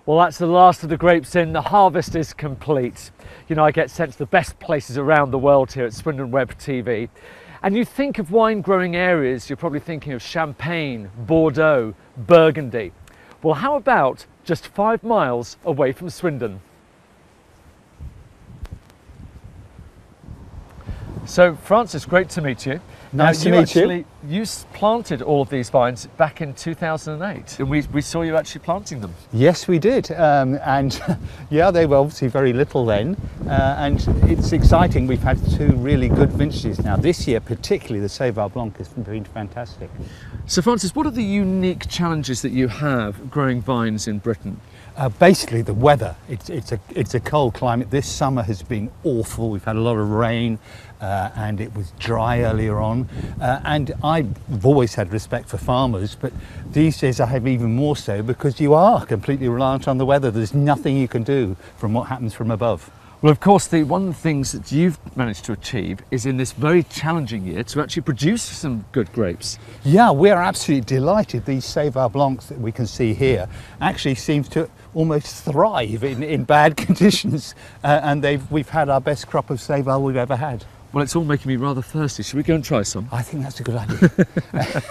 Well, that's the last of the grapes in. The harvest is complete. You know, I get sent to the best places around the world here at Swindon Web TV. And you think of wine growing areas, you're probably thinking of Champagne, Bordeaux, Burgundy. Well, how about just 5 miles away from Swindon? So, Francis, great to meet you. Nice to meet you. You planted all of these vines back in 2008, and we saw you actually planting them. Yes, we did. And yeah, they were obviously very little then. And it's exciting. We've had 2 really good vintages now. This year, particularly, the Sauveur Blanc has been fantastic. So, Francis, what are the unique challenges that you have growing vines in Britain? Basically, the weather. It's a cold climate. This summer has been awful. We've had a lot of rain, and it was dry earlier on. And I've always had respect for farmers, but these days I have even more so, because you are completely reliant on the weather. There's nothing you can do from what happens from above. Well, of course, one of the things that you've managed to achieve is in this very challenging year to actually produce some good grapes. Yeah, we're absolutely delighted. These Sauveur Blancs that we can see here actually seems to almost thrive in bad conditions, and we've had our best crop of Sauveur we've ever had. Well, it's all making me rather thirsty. Should we go and try some? I think that's a good idea.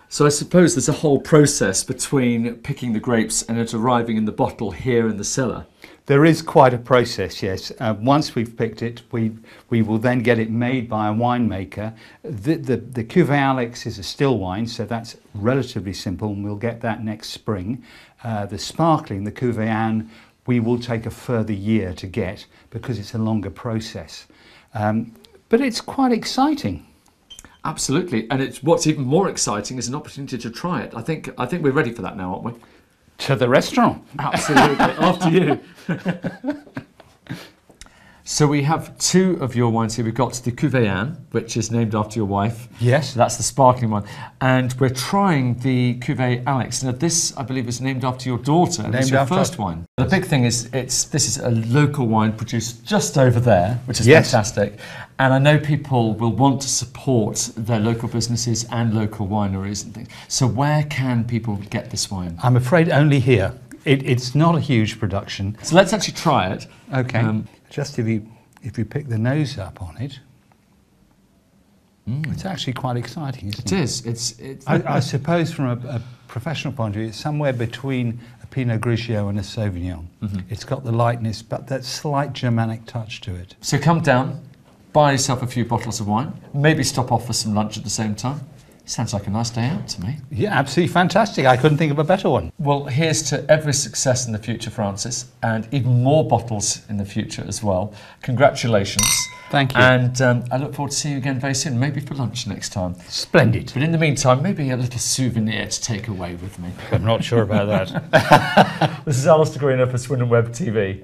So I suppose there's a whole process between picking the grapes and it arriving in the bottle here in the cellar. There is quite a process, yes. Once we've picked it, we will then get it made by a winemaker. The Cuvée Alex is a still wine, so that's relatively simple, and we'll get that next spring. The sparkling, the Cuvée Anne, we will take a further year to get because it's a longer process. But it's quite exciting. Absolutely, and what's even more exciting is an opportunity to try it. I think we're ready for that now, aren't we? To the restaurant. Absolutely, after you. So we have 2 of your wines here. We've got the Cuvée Anne, which is named after your wife. Yes. That's the sparkling one. And we're trying the Cuvée Alex. Now this, I believe, is named after your daughter. And it's your first wine. The big thing is this is a local wine produced just over there, which is fantastic. And I know people will want to support their local businesses and local wineries and things. So where can people get this wine? I'm afraid only here. It's not a huge production. So let's actually try it. Okay. Just if you pick the nose up on it, it's actually quite exciting, isn't it? It is. I suppose from a professional point of view, it's somewhere between a Pinot Grigio and a Sauvignon. It's got the lightness, but that slight Germanic touch to it. So come down, buy yourself a few bottles of wine, maybe stop off for some lunch at the same time. Sounds like a nice day out to me. Yeah, absolutely fantastic. I couldn't think of a better one. Well, here's to every success in the future, Francis, and even more bottles in the future as well. Congratulations. Thank you. And I look forward to seeing you again very soon, maybe for lunch next time. Splendid. But in the meantime, maybe a little souvenir to take away with me. I'm not sure about that. This is Alistair Greener for Swindon Web TV.